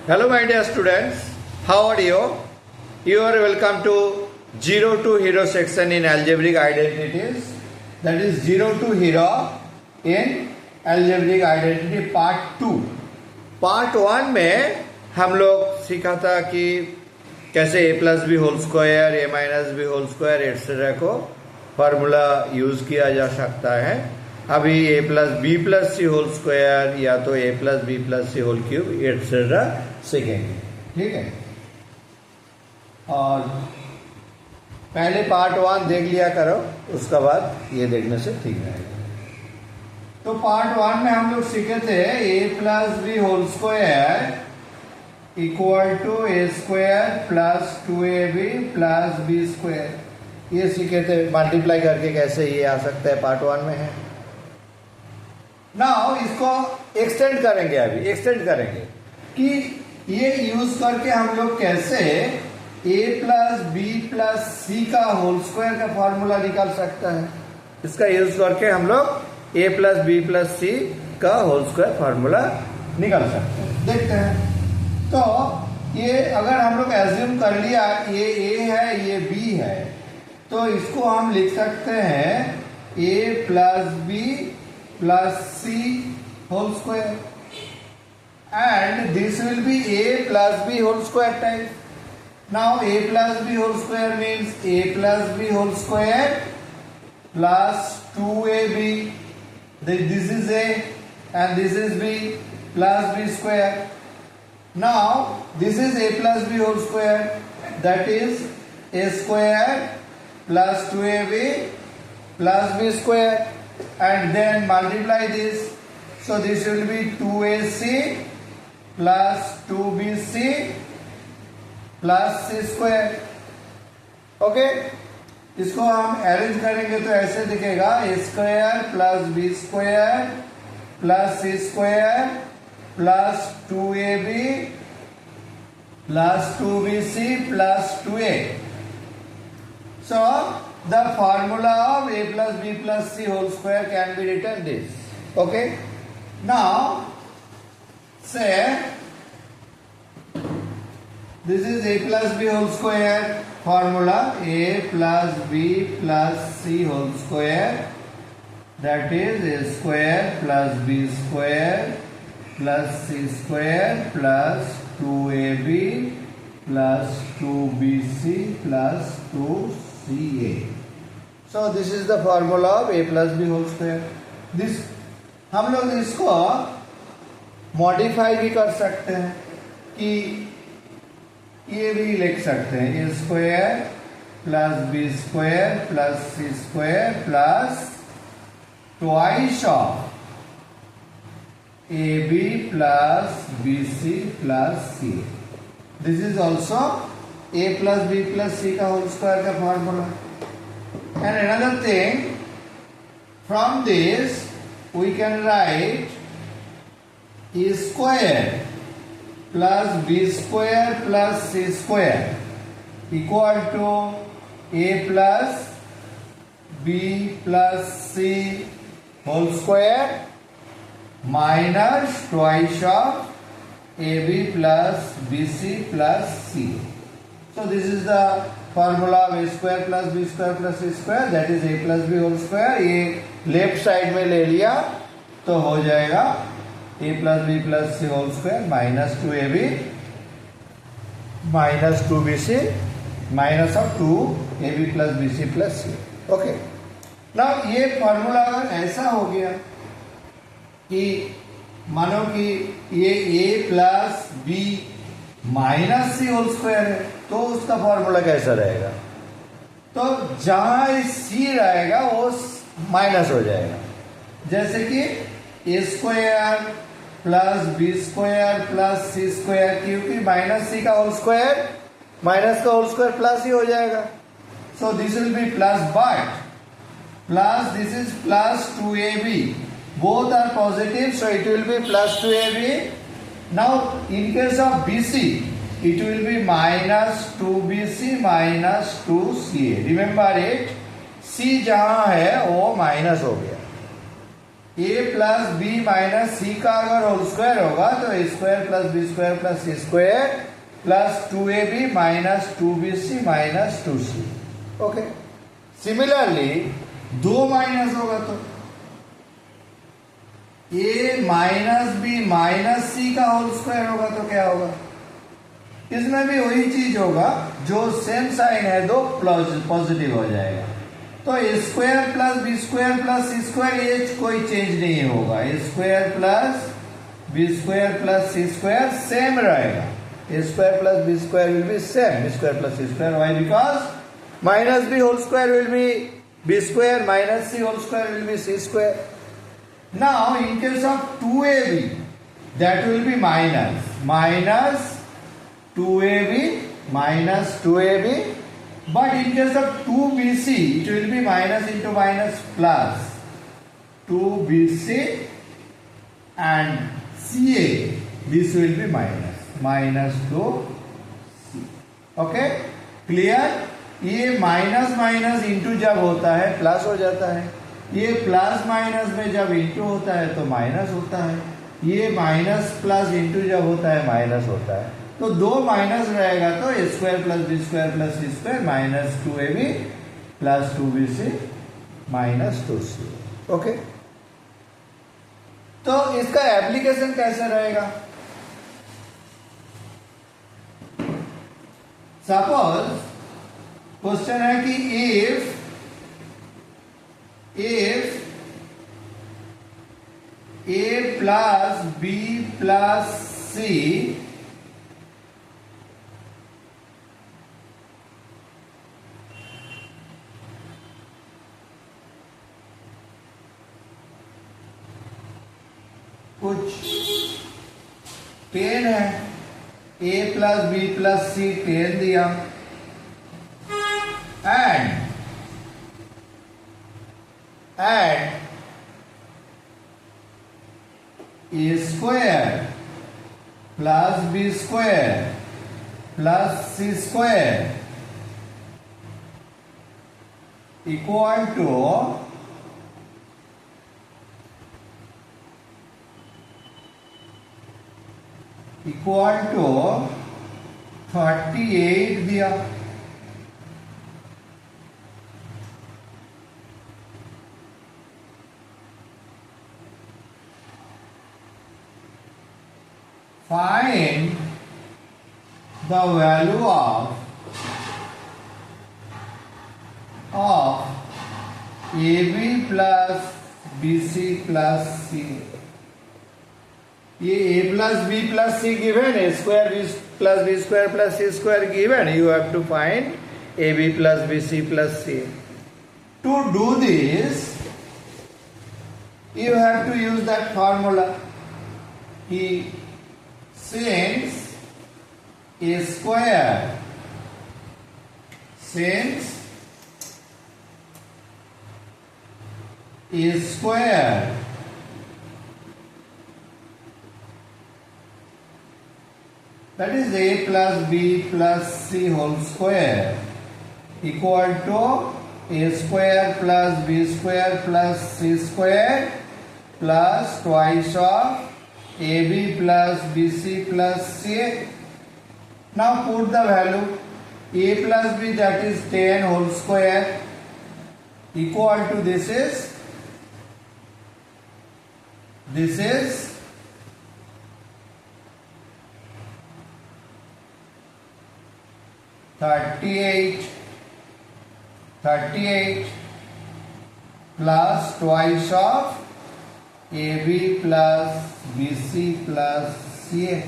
Hello my dear students, how are you? You are welcome to 0 to hero section in algebraic identities. That is 0 to hero in algebraic identity part 2. Part 1 में हम लोग सीखा था कि कैसे a plus B whole square, a minus B whole square etcetera को formula use किया जा सकता है. अभी a plus B plus C whole square या तो a plus B plus C whole cube etcetera सीखेंगे. ठीक है, और पहले पार्ट 1 देख लिया करो, उसका बाद ये देखने से ठीक रहेगा. तो पार्ट 1 में हम लोग सीखे थे a plus B whole square equal to a square plus 2ab plus b square. ये सीखे थे मल्टीप्लाई करके कैसे ये आ सकता है, पार्ट 1 में है. नाउ इसको एक्सटेंड करेंगे, अभी एक्सटेंड करेंगे कि ये यूज करके हम लोग कैसे a plus B plus C का होल स्क्वायर का फॉर्मूला निकाल सकता है. इसका यूज करके हम लोग a plus B plus C का होल स्क्वायर फॉर्मूला निकाल सकते हैं. देखते हैं. तो ये अगर हम लोग एज्यूम कर लिया ये a है ये b है, तो इसको हम लिख सकते हैं a plus B plus C whole square, and this will be a plus b whole square type. Now a plus b whole square means a plus b whole square plus 2ab. This is a and this is b plus b square. Now this is a plus b whole square, that is a square plus 2ab plus b square, and then multiply this. So this will be 2ac plus 2bc plus C square. Okay, इसको हम arrange करेंगे तो ऐसे दिखेगा a square plus B square plus C square plus 2ab plus 2bc plus 2a. So the formula of a plus b plus c whole square can be written this. Okay, now say this is a plus b whole square formula, a plus b plus c whole square, that is a square plus b square plus c square plus 2ab plus 2bc plus 2ca. So this is the formula of a plus b whole square. This हम लोग इसको modify भी कर सकते हैं कि ये भी लिख सकते हैं A square plus B square plus C square plus twice of A B plus B C plus C. This is also A plus B plus C का होल स्क्वायर का formula. And another thing, from this we can write A square plus b square plus c square equal to a plus b plus c whole square minus twice of ab plus bc plus c. So this is the formula of a square plus b square plus c square, that is a plus b whole square. ये left side में ले लिया तो हो जाएगा a plus B plus C whole square minus 2ab minus 2bc minus of 2ab plus bc plus c. Okay, now ये formula अगर ऐसा हो गया कि मानो कि ये a plus B minus C whole square है, तो उसका फॉर्मूला कैसा रहेगा? तो जहां c रहेगा वो माइनस हो जाएगा. जैसे कि a square plus B square plus C square, क्योंकि माइनस सी का होल स्क्वायर माइनस का होल स्क्वायर प्लस ही हो जाएगा. So this will be plus, but plus this is plus 2ab, both are positive, so it will be plus 2ab. Now in case of bc it will be minus 2bc minus 2ca. Remember it, c जहां है वो minus हो गया. A plus B minus C का अगर whole square होगा तो A square plus B square plus C square plus 2ab minus 2bc minus 2c। Okay, similarly 2 minus होगा तो A minus B minus C का होल स्क्वायर होगा तो क्या होगा? इसमें भी वही चीज होगा, जो सेम साइन है दो पॉजिटिव हो जाएगा। तो A square plus B square plus C square ये कोई चेंज नहीं होगा। A square plus B square plus C square same रहेगा। A square plus B square will be same, B square plus C square. Why? Because minus B whole square will be B square, minus C whole square will be C square. Now in case of 2ab that will be minus 2ab minus 2ab, but in case of 2bc it will be minus into minus plus 2bc and ca, this will be minus 2c। Okay, clear? ये minus minus into जब होता है plus हो जाता है, ये plus minus में जब इंटू होता है तो माइनस होता है, ये माइनस प्लस इंटू जब होता है माइनस होता है। तो 2 माइनस रहेगा तो A square plus B square plus C square minus 2ab plus 2bc minus 2c। Okay, तो इसका एप्लीकेशन कैसे रहेगा? सपोज क्वेश्चन है कि if a plus b plus c कुछ 10 है, a plus B plus C 10 दिया, and A square plus B square plus C square equal to equal to 38 दिया। Find the value of AB plus BC plus C। ये A plus B plus C given, A square B plus B square plus C square given, you have to find AB plus BC plus C। To do this you have to use that formula कि since A square that is A plus B plus C whole square equal to A square plus B square plus C square plus twice of AB plus BC plus CA। Now put the value A plus B, that is 10 whole square, equal to this is 38 plus twice of AB plus BC plus CA।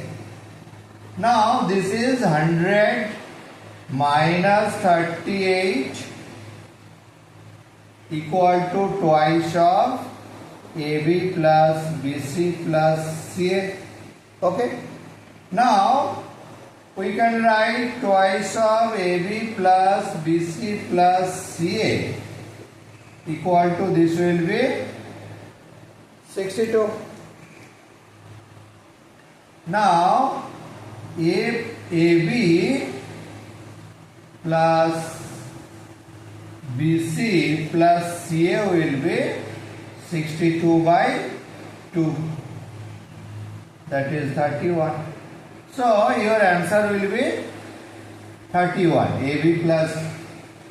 Now this is 100 minus 38 equal to twice of AB plus BC plus CA। Okay. Now we can write twice of AB plus BC plus CA equal to this will be 62। Now AB plus BC plus CA will be 62 by 2. That is 31. So your answer will be 31. AB plus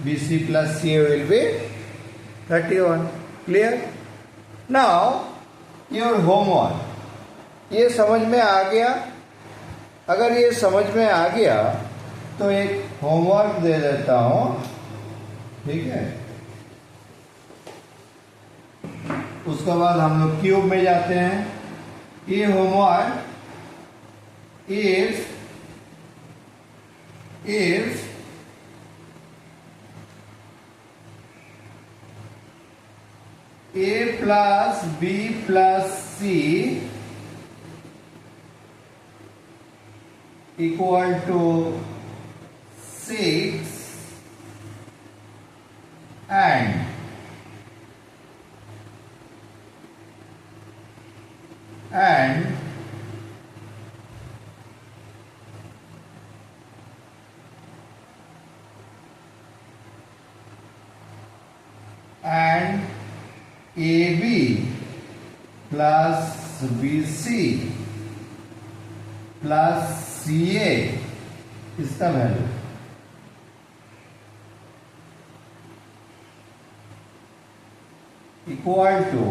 BC plus CA will be 31. Clear? Now your homework. ये समझ में आ गया? अगर ये समझ में आ गया तो एक होमवर्क दे देता हूं, ठीक है? उसके बाद हम लोग क्यूब में जाते हैं. ये homework is A plus B plus C equal to 6 and AB plus BC plus CA इसका value equal to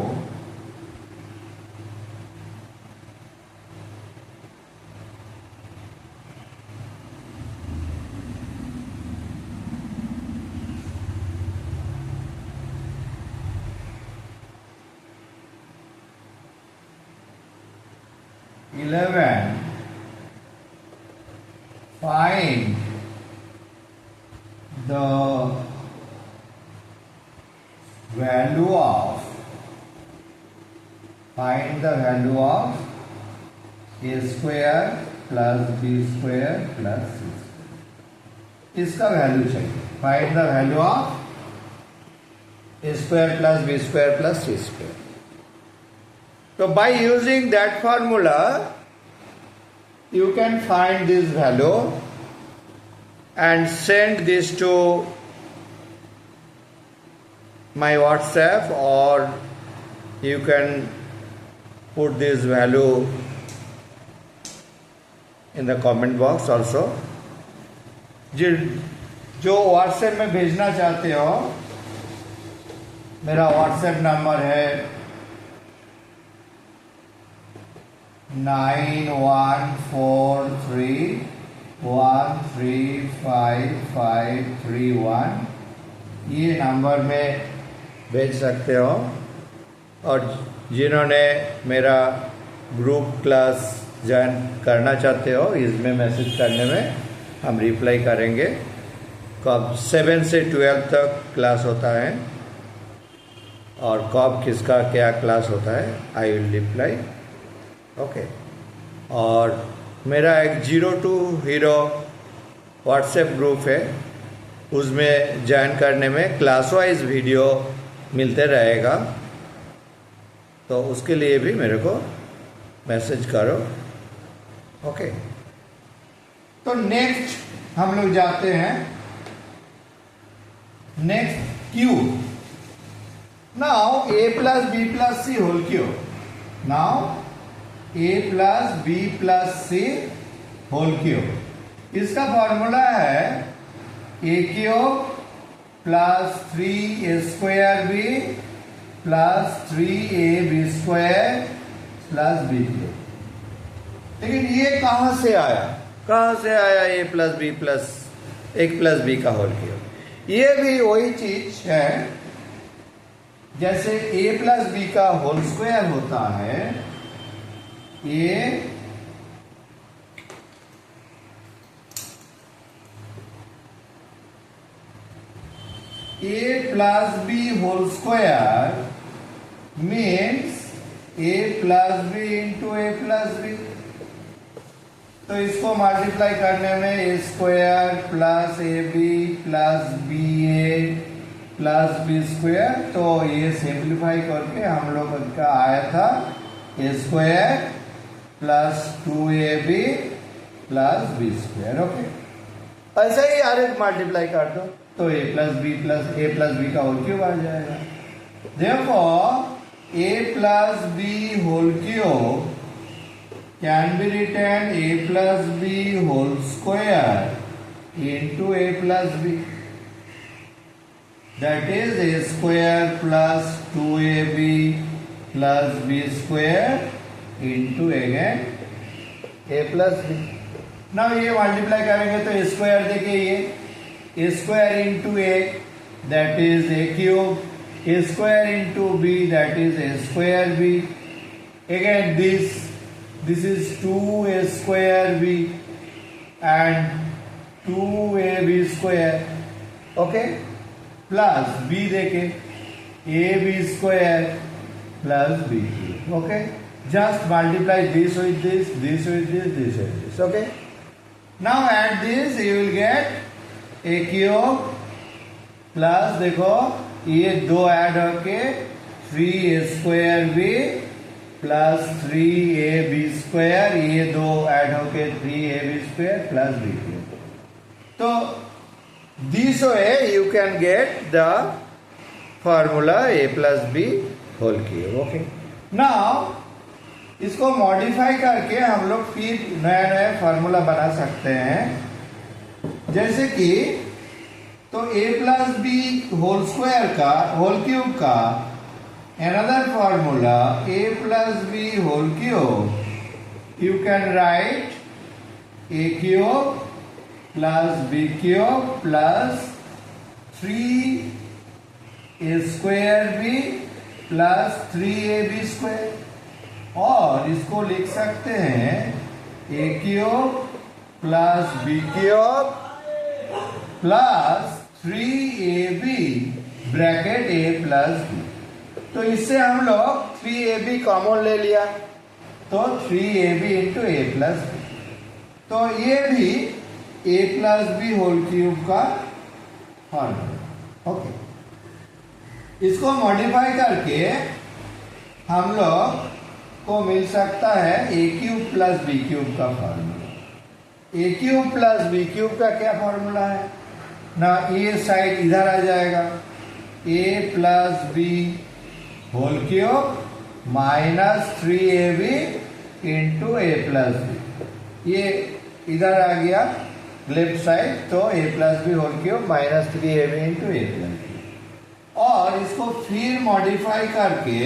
11. Find the value of a square plus b square plus c square. इसका value चाहिए. Find the value of a square plus b square plus c square. So by using that formula, you can find this value and send this to my WhatsApp, or you can put this value in the comment box also. जो WhatsApp में भेजना चाहते हो, मेरा WhatsApp number है 9143135531. ये number में भेज सकते हो. और जिन्होंने मेरा ग्रुप क्लास ज्वाइन करना चाहते हो, इसमें मैसेज करने में हम रिप्लाई करेंगे. कब 7 से 12 तक क्लास होता है और कब किसका क्या क्लास होता है, आई विल रिप्लाई. ओके. और मेरा एक 02 हीरो व्हाट्सएप ग्रुप है, उसमें ज्वाइन करने में क्लास वाइज वीडियो मिलते रहेगा, तो उसके लिए भी मेरे को मैसेज करो. ओके. तो नेक्स्ट हम लोग जाते हैं next cube. Now a plus B plus C whole cube. Now a plus B plus C whole cube. इसका फॉर्मूला है a cube plus 3a square B plus 3ab square plus B cube. लेकिन ये कहां से आया a plus B plus एक plus B का whole cube. ये भी वही चीज है जैसे a प्लस बी का होल स्क्वायर होता है. A plus b whole square means a plus b into a plus b. तो इसको मल्टीप्लाई करने में a square plus A B plus B A plus B square, तो ये सिंप्लीफाई करके हम लोग का आया था a square plus 2ab plus B square. Okay. ऐसा ही हर एक मल्टीप्लाई कर दो तो a प्लस बी का होल क्यूब आ जाएगा. Therefore a plus b whole cube can be written a plus b whole square into a plus b. That is a square plus 2ab plus b square into again a plus b. Now ये multiply करेंगे तो a square देखिए ये a square into a that is a cube, a square into b that is a square b. Again this is 2a square b and 2ab square. Okay, plus b देखें ab square plus b cube. Okay, just multiply this with this, this with this, this with this. Okay, now add this, you will get a cube plus देखो ये दो add होके 3a square b plus 3ab square, ये दो add होके 3ab square plus b cube. तो this way you can get the formula a plus b whole cube. Okay, now इसको modify करके हम लोग फिर नया नया फार्मूला बना सकते हैं. जैसे कि तो a plus B whole square का होल क्यूब का another formula a plus B whole cube you can write a cube plus b cube plus 3a square b plus 3ab square, और इसको लिख सकते हैं a cube plus b cube plus 3ab bracket a plus b. तो इससे हम लोग 3ab common ले लिया तो 3ab into a plus b. तो ये भी a plus b whole cube का फॉर्मूला. ओके, इसको मॉडिफाई करके हम लोग को मिल सकता है a cube plus b cube का formula. a cube plus b cube का क्या फॉर्मूला है ना, ये साइड इधर आ जाएगा a plus b whole cube minus 3ab into a plus b. ये इधर आ गया लेफ्ट साइड, तो a plus b whole cube minus 3ab into a plus b. और इसको फिर मॉडिफाई करके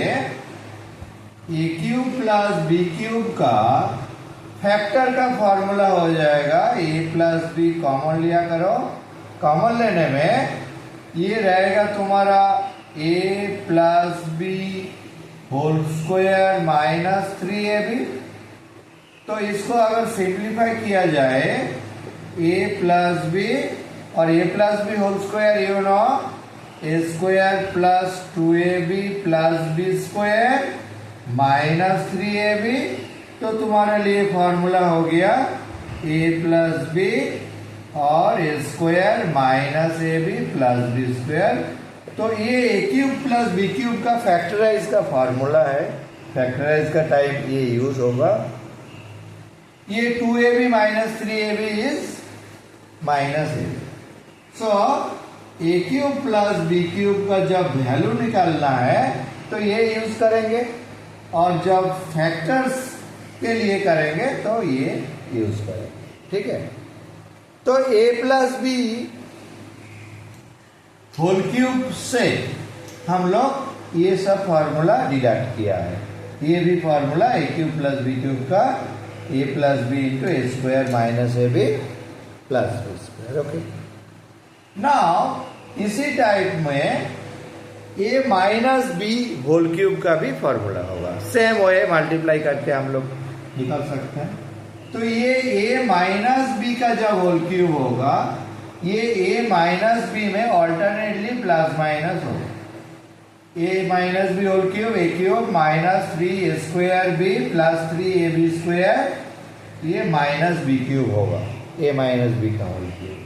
a cube plus b cube का फैक्टर का फॉर्मूला हो जाएगा a प्लस b. कॉमन लिया करो, कॉमन लेने में ये रहेगा तुम्हारा a plus b whole square minus 3ab. तो इसको अगर सिंप्लीफाई किया जाए a प्लस b और a plus b whole square you know a square plus 2ab plus b square minus 3ab. तो तुम्हारे लिए फॉर्मूला हो गया a प्लस b और a square minus ab plus b square. तो ये a cube plus b cube का factorise का फॉर्मूला है. फैक्टराइज का टाइप ये यूज होगा. ये 2ab minus 3ab is minus ab. So a cube plus b cube का जब वैल्यू निकालना है तो ये यूज करेंगे, और जब फैक्टर्स के लिए करेंगे तो ये यूज करेंगे. ठीक है, तो a plus b whole cube से हम लोग ये सब फार्मूला डिडक्ट किया है. ये भी formula a cube plus b cube का a plus b into a square minus ab plus b square. Okay, now इसी टाइप में a minus b whole cube का भी फॉर्मूला होगा. सेम वे मल्टीप्लाई करके हम लोग निकाल सकते हैं. तो ये a माइनस b का जब होल क्यूब होगा, ये a माइनस b में ऑल्टरनेटली प्लस माइनस होगा. a minus b whole cube a cube minus 3a square b plus 3ab square, ये माइनस b क्यूब होगा a माइनस b का whole cube.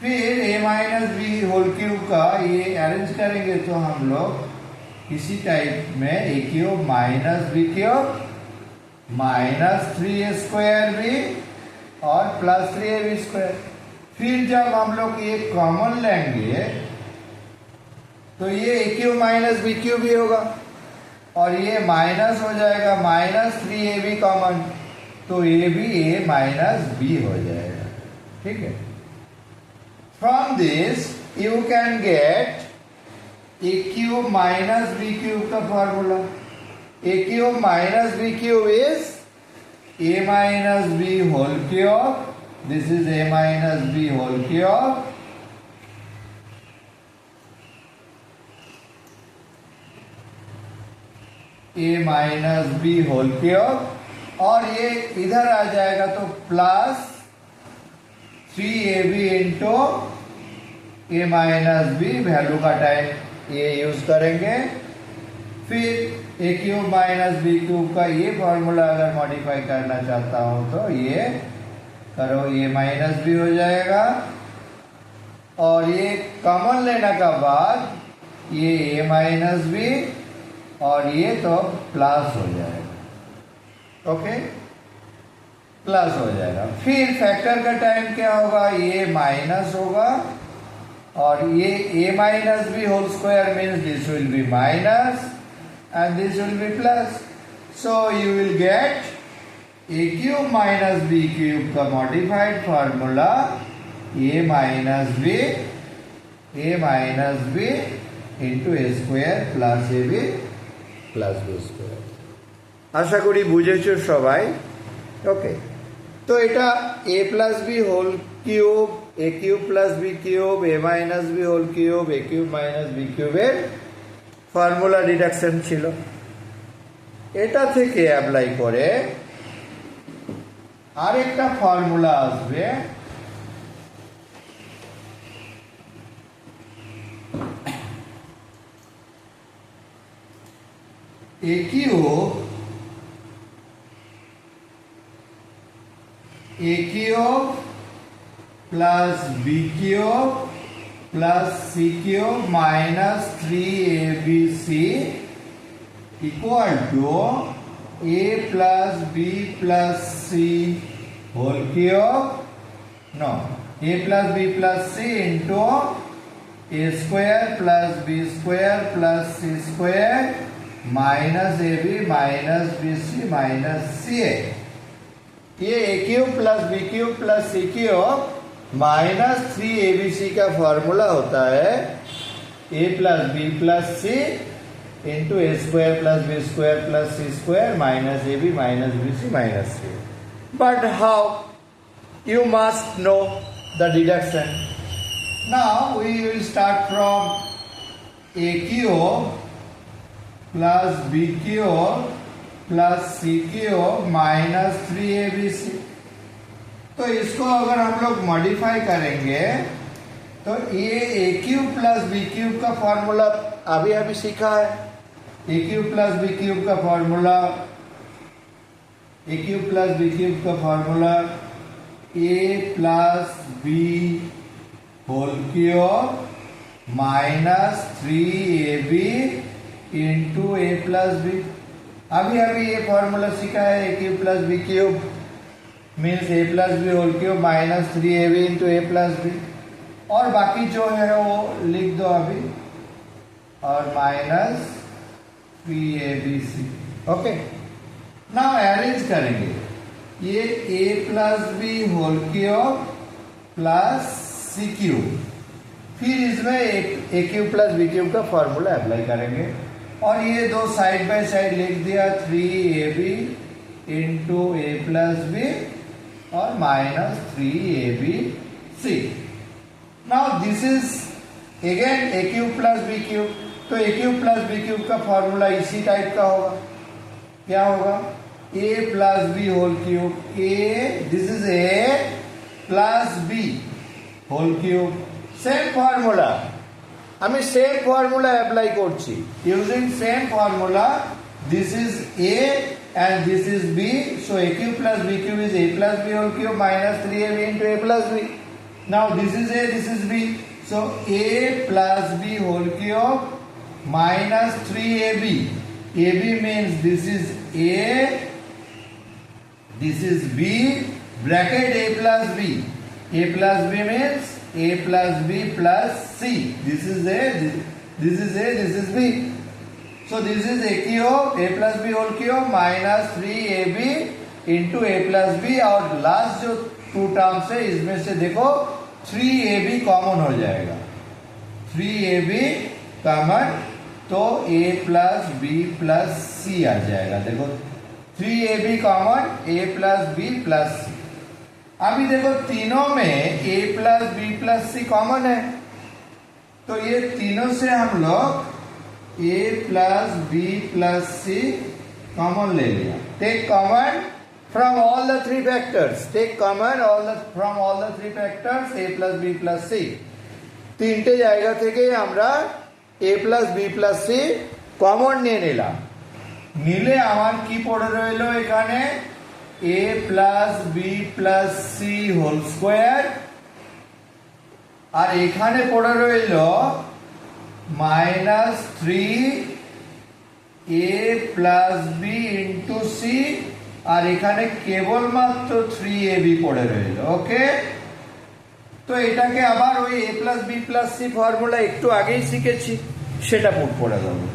फिर a minus b whole cube का ये arrange करेंगे तो हम लोग इसी टाइप में a cube minus b cube minus 3a square b और प्लस 3ab स्क्वायर. फिर जब हम लोग ये कॉमन लेंगे तो ये a cube minus b cube भी होगा. और ये माइनस हो जाएगा, -3ab कॉमन, तो ए भी ए माइनस बी हो जाएगा। ठीक है, from this you can get A cube minus B cube का formula. A cube minus B cube is a minus b whole cube. This is a minus b whole cube. A minus b whole cube, और ये इधर आ जाएगा तो plus 3ab into ए minus B, value का time ये use करेंगे। फिर ए क्यूब माइनस बी क्यूब का ये फॉर्मूला अगर मॉडिफाई करना चाहता हूं तो ये करो, ये माइनस बी हो जाएगा, और ये कॉमन लेने का बाद ये ए माइनस बी और ये तो प्लस हो जाएगा। ओके, प्लस हो जाएगा। फिर फैक्टर का टाइम क्या होगा, ये माइनस होगा, और ये a minus B whole square means this will be minus and this will be plus. So you will get a cube minus b cube का modified formula a minus b into a square plus ab plus b square। আশা করি বুঝেছো সবাই। Okay, তো এটা a plus b whole cube, a cube plus b cube, a minus b whole cube, a cube minus b কিউবের formula deduction ছিল। এটা থেকে অ্যাপ্লাই করে আরেকটা ফর্মুলা আসবে, a cube plus b cube plus c cube minus 3abc equal to a plus b plus c whole cube, no, a plus b plus c into a square plus b square plus c square minus ab minus bc minus ca। ये a cube plus b cube plus c cube minus 3abc का formula होता है a plus B plus C into A square plus B square plus C square minus A B minus B C minus C. But how, you must know the deduction. Now we will start from a cube plus b cube plus c cube minus 3abc। तो इसको अगर हम लोग modify करेंगे तो ये A cube plus B cube का formula अभी अभी सीखा है। A cube plus B cube का formula, A cube plus B cube का formula A plus B whole cube minus 3ab into A plus B. अभी अभी ये फॉर्मूला सीखा है, A cube plus B cube means A plus B whole cube minus 3ab into A plus B, और बाकी जो है वो लिख दो अभी, और minus 3abc। Okay, now arrange करेंगे, ये a plus B whole cube plus C cube, फिर इसमें A cube plus B cube का फॉर्मूला अप्लाई करेंगे, और ये दो साइड बाय साइड लिख दिया 3ab into A plus B और minus 3abc। Now this is again A cube plus B cube, तो A cube plus B cube का फॉर्मूला इसी टाइप का होगा, क्या होगा, A plus B whole cube, A this is A plus B whole cube, same formula, আমি same formula apply করছি using same formula. This is A and this is b, so a cube plus b cube is a plus b whole cube minus 3ab into a plus b. Now this is a, this is b, so a plus b whole cube minus 3ab, ab means this is a, this is b, bracket a plus b means a plus b plus c, this is a, this is a, this is b, So this is a cube, a plus b whole cube minus 3ab into a plus b, और last जो to terms है इसमें से देखो 3ab common हो जाएगा, 3ab common, तो a plus b plus c आ जाएगा। देखो 3ab common, a plus b plus c। अभी देखो तीनों में a plus b plus c common है, तो ये तीनों से हम लोग a plus b plus c common ले लिया। Take common from all the three factors, take common from all the three factors a plus b plus c। তিনটে জায়গা থেকে আমরা a plus b plus c common নিয়ে নিলাম। নিলে আমার কি পড়ে রইল এখানে a plus b plus c whole square, আর এখানে পড়ে রইল minus 3a plus b into c, আর এখানে কেবলমাত্র 3ab পড়ে রইল। ওকে, তো এটাকে আবার ওই a plus b plus c formula একটু আগেই শিখেছি, সেটা পুট করে দেবো।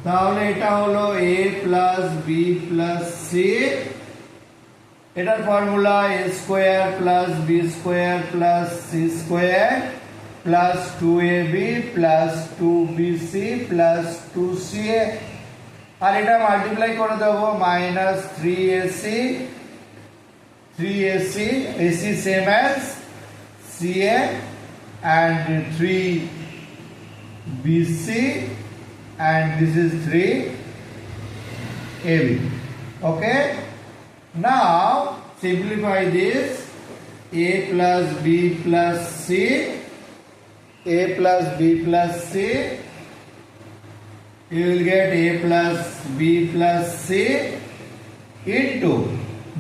তাহলে এটা হলো a plus b plus c, এটার formula a square plus b square plus c square plus 2ab plus 2bc plus 2ca, আর এটা মাল্টিপ্লাই করে দেবো minus 3ac, ac same as ca and 3bc and this is 3ab. Okay, now simplify this, a plus b plus c, a plus b plus c, you will get a plus b plus c into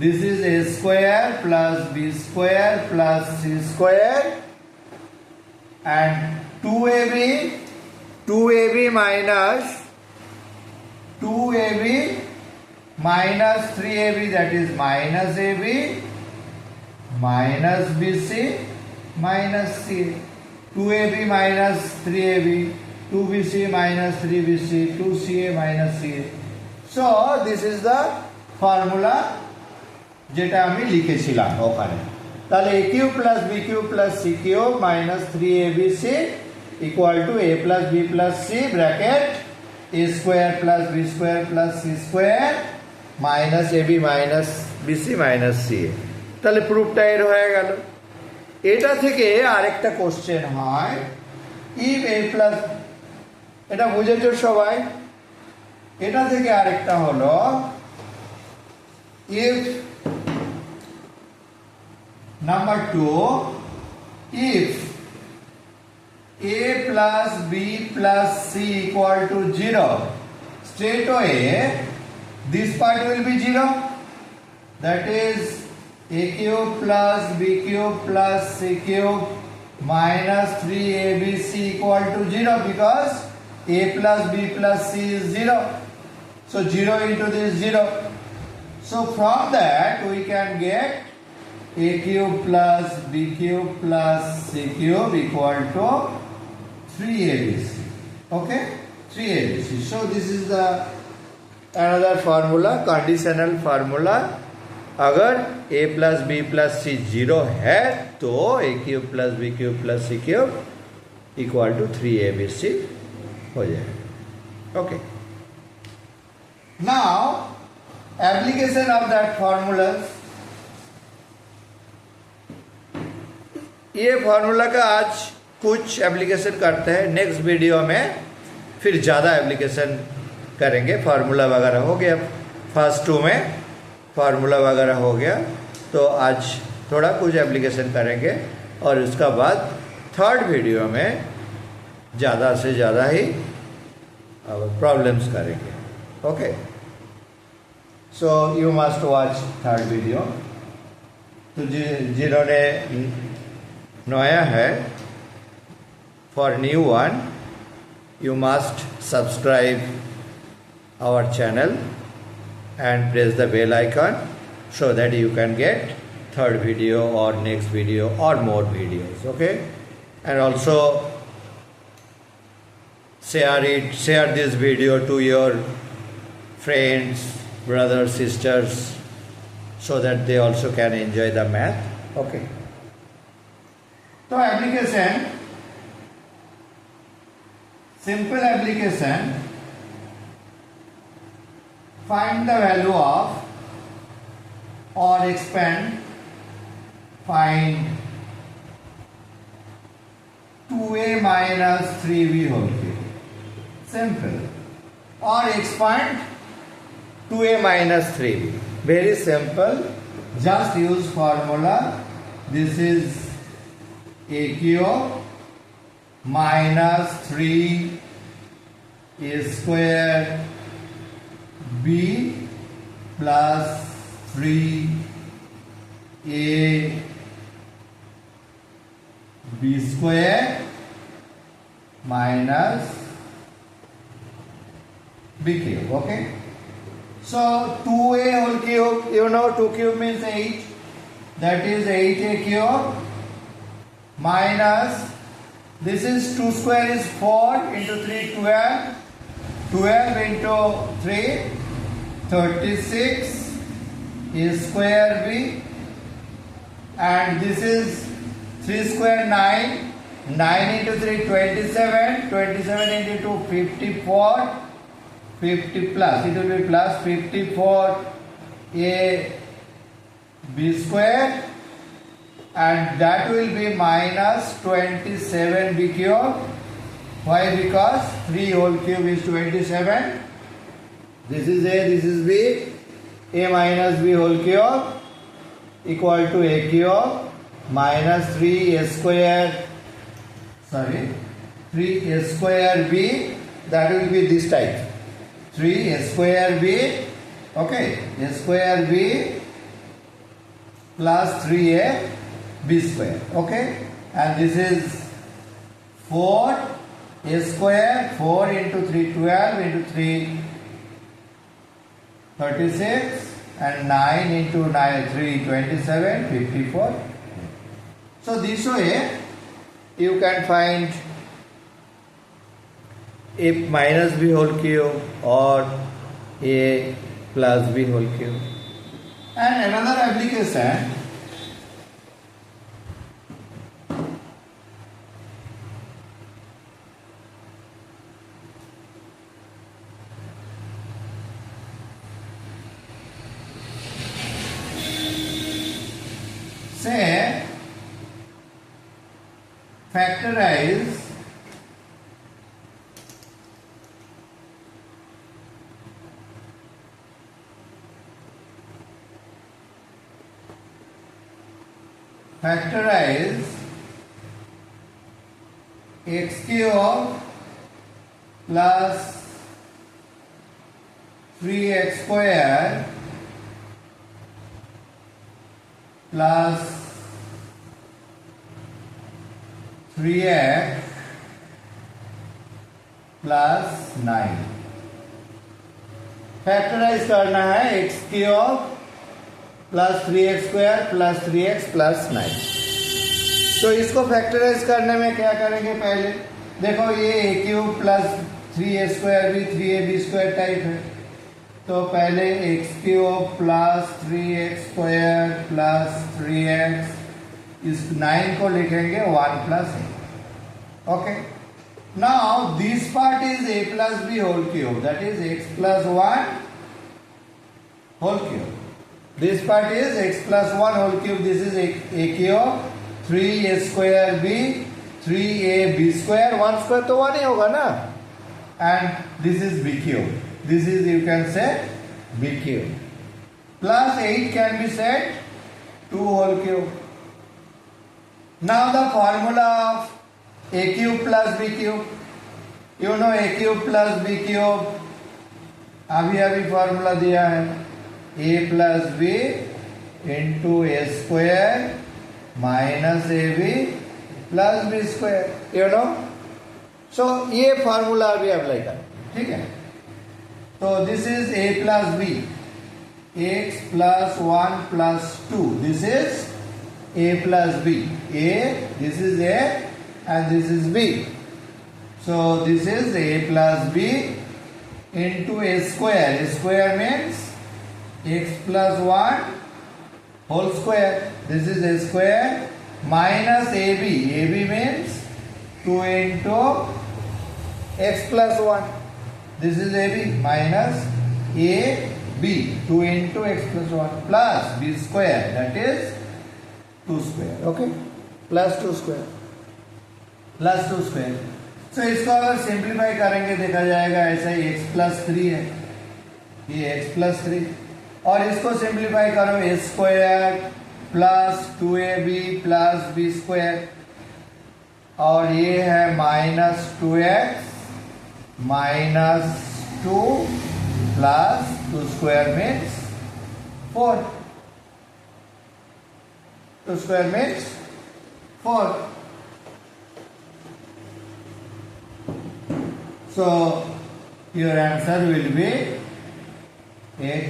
this is a square plus b square plus c square and 2ab minus 3ab, that is minus ab minus bc minus c, 2ab minus 3ab, 2bc minus 3bc, 2ca minus ca. So this is the formula যেটা আমি লিখেছিলাম ওখানে। তাহলে a cube plus b cube plus c cube minus 3abc equal to a plus b plus c bracket a square plus b square plus c square minus ab minus bc minus ca। তাহলে প্রুফটা এর হয়ে গেল। এটা থেকে আরেকটা question হয়, if a plus, এটা বুঝেছো সবাই? এটা থেকে আরেকটা হলো if number 2, if a plus b plus c equal to 0, straight away this part will be 0, that is a cube plus b cube plus c cube minus 3abc equal to 0, because a plus b plus c is 0, so 0 into this 0. So from that we can get a cube plus b cube plus c cube equal to 3abc. Okay, 3abc. So this is the another formula, conditional formula. अगर a plus b plus c 0 है तो a cube plus b cube plus c cube equal to 3abc हो जाएगा। Okay. Now application of that formulas, ये formula का आज कुछ application करते हैं, नेक्स्ट वीडियो में फिर ज़्यादा एप्लीकेशन करेंगे। फार्मूला वगैरह हो गया, फर्स्ट 2 में फार्मूला वगैरह हो गया, तो आज थोड़ा कुछ एप्लीकेशन करेंगे और उसका बाद थर्ड वीडियो में ज़्यादा से ज़्यादा ही प्रॉब्लम्स करेंगे। Okay, so you must watch third video. तो जिन्होंने नया है, for new one you must subscribe our channel and press the bell icon so that you can get third video or next video or more videos. Okay, and also share this video to your friends, brothers, sisters, so that they also can enjoy the math. Okay. So application, simple application, find the value of or expand, find 2a minus 3b whole cube. Simple. Or expand 2a minus 3b. Very simple. Just use formula. This is a cube minus 3 a square b plus 3 a b square minus b cube. Okay. So 2a whole cube, you know 2 cube means 8. That is 8a cube minus, this is 2 square is 4 into 3 12. 12 into 3 36 is square b, and this is 3 square 9, 9 into 3 27, 27 into 2 54, 50 plus, it will be plus 54 a b square, and that will be minus 27 b cube. Why? Because 3 whole cube is 27. This is a, this is b. A minus b whole cube equal to a cube minus 3a square, 3a square b, that will be this type. 3a square b, okay, a square b plus 3a b square, okay, and this is 4 a square, 4 into 3 12 into 3 36, and 9 into 9 3 27 54. So this way you can find a minus b whole cube or a plus b whole cube. And another application, say factorize x cube plus 3x square plus 3x plus 9. Factorise करना है x cube plus 3x square plus 3x plus 9. तो इसको factorise करने में क्या करेंगे, पहले देखो ये a cube plus 3a square भी 3ab स्क्वायर टाइप है, तो पहले x cube plus 3x square plus 3x, इस 9 को लिखेंगे 1 plus a. Okay, now this part is a plus b whole cube, that is x plus 1 whole cube. This part is x plus 1 whole cube. This is a cube 3a square b 3ab square. 1 square तो 1 ही होगा ना. And this is b cube. This is, you can say, b cube. Plus 8 can be said 2 whole cube. Now the formula of a cube plus b cube. You know a cube plus b cube. अभी formula दिया है a plus b into a square minus ab plus b square, you know. So ये formula अभी apply करें, ठीक है. तो this is a plus b, x plus 1 plus 2. This is a plus b. A, this is a and this is b. So this is a plus b into a square. A square means x plus 1 whole square. This is a square minus ab. Ab means 2 into x plus 1. This is ab minus ab 2 into x plus 1 plus b square, that is 2 square. Okay, plus 2 square plus 2 square. तो इसको अगर simplify करेंगे देखा जाएगा ऐसा ही x plus 3 है, ये x plus 3, और इसको सिंप्लीफाई करो a square plus 2ab plus b square, और ये है minus 2x minus 2 plus 2 square means 4. 2 square means 4. So your answer will be x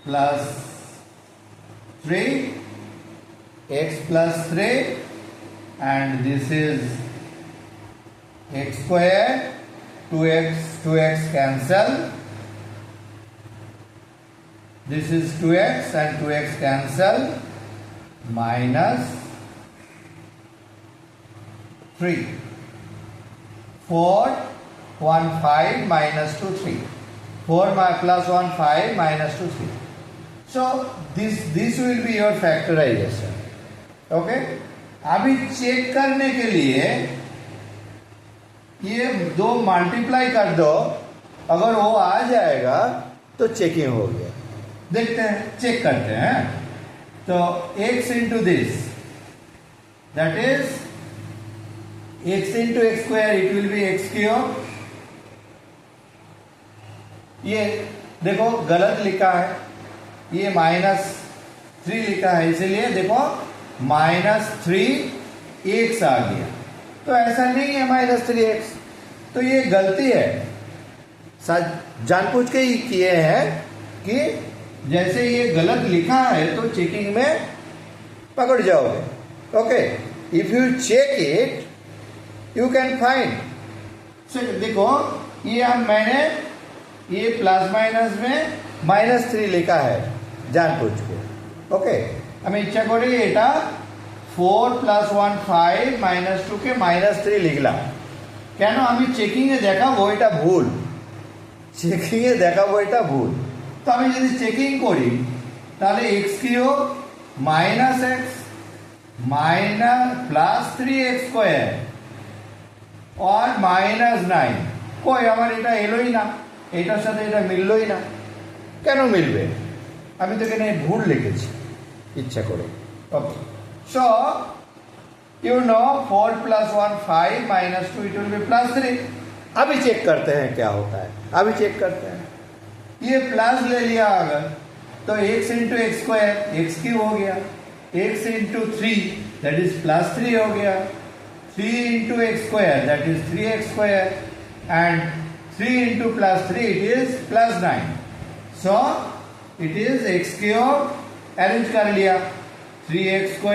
plus 3, x plus 3, and this is x square, 2x cancel, this is 2x and 2x cancel, minus 3. 4, 1, 5 minus 2, 3. 4 plus 1, 5 minus 2, 3. So this will be your factorization. Okay? अभी check करने के लिए ये दो multiply कर दो, अगर वो आ जाएगा तो चेकिंग हो गया. देखते हैं, चेक करते हैं. तो x into this, that is x into x square, it will be x cube. ये देखो गलत लिखा है, ये -3 लिखा है, इसीलिए देखो -3x आ गया. तो ऐसा नहीं है -3x, तो ये गलती है, जानबूझ के ही किए हैं कि जैसे ये गलत लिखा है तो चेकिंग में पकड़ जाओगे. Okay, if you check it you can find. देखो ये अब मैंने ये प्लस माइनस में -3 लिखा है जानबूझ के. ओके, আমি ইচ্ছা করে এটা 4 + 1 5 -2 কে -3 লিখলাম. কেন? আমি চেকিং এ দেখাবো এটা ভুল, চেকিং এ দেখাবো এটা ভুল. তো আমি যদি চেকিং করি তাহলে x³ -x +3x² और -9 কই আমার এটা এলোই না, এটার সাথে এটা মিললই না. কেন মিলবে? আমি তো এখানে ভুল লিখেছি ইচ্ছা করে. Okay, so you know 4 + 1 5 -2 it will be +3. अभी चेक करते हैं क्या होता है. अभी चेक करते हैं. ये प्लस ले लिया अगर तो x × x² x³ हो गया, x × 3 दैट इज +3 हो गया, 3 × x² that is 3x² and 3 × +3 it is +9. so it is x³ arrange कर लिया, 3x²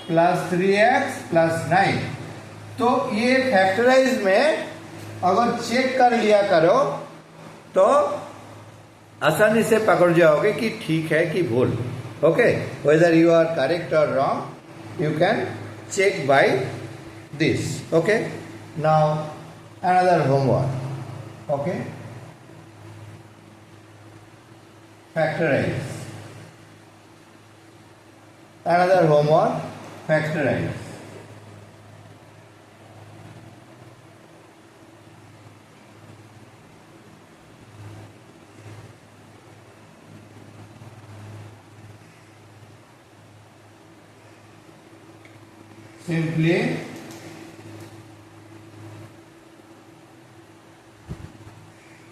+ 3x + 9. तो ये फैक्टराइज में अगर चेक कर लिया करो तो आसानी से पकड़ जाओगे कि ठीक है कि भूल. Okay, whether you are correct और wrong you can check by this. Okay, now another homework. Okay, factorize. Another homework, factorize. Simply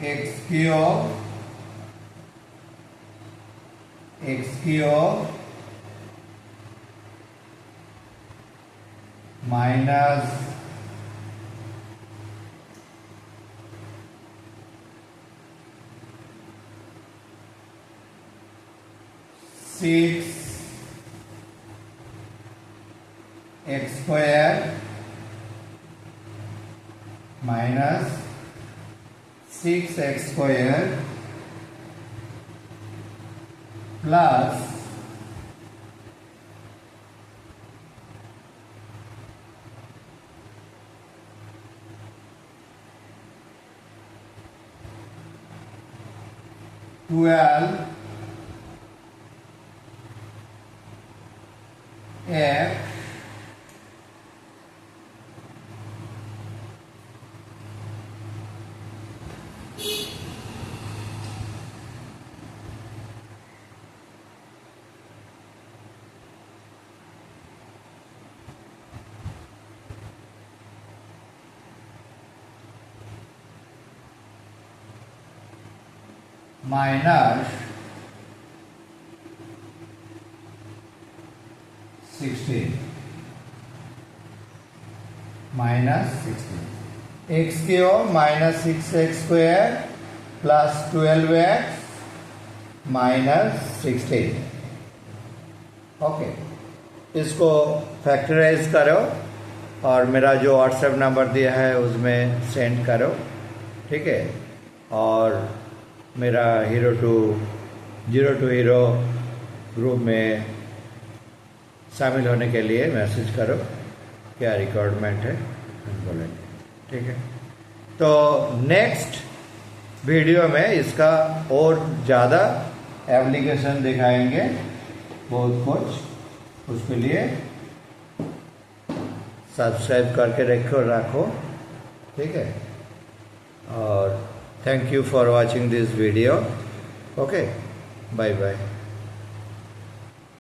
x³ minus six x² minus 6x² plus twelve x minus 16 x की ओर minus 6x² plus 12x minus 16। Okay, इसको factorize करो और मेरा जो WhatsApp number दिया है उसमें सेंड करो, ठीक है। और मेरा जीरो टू हीरो ग्रुप में शामिल होने के लिए मैसेज करो, क्या रिक्वायरमेंट है बोलेंगे, ठीक है। तो नेक्स्ट वीडियो में इसका और ज़्यादा एप्लीकेशन दिखाएंगे, बहुत कुछ। उसके लिए सब्सक्राइब करके रखो, ठीक है। और thank you for watching this video. Okay, bye bye.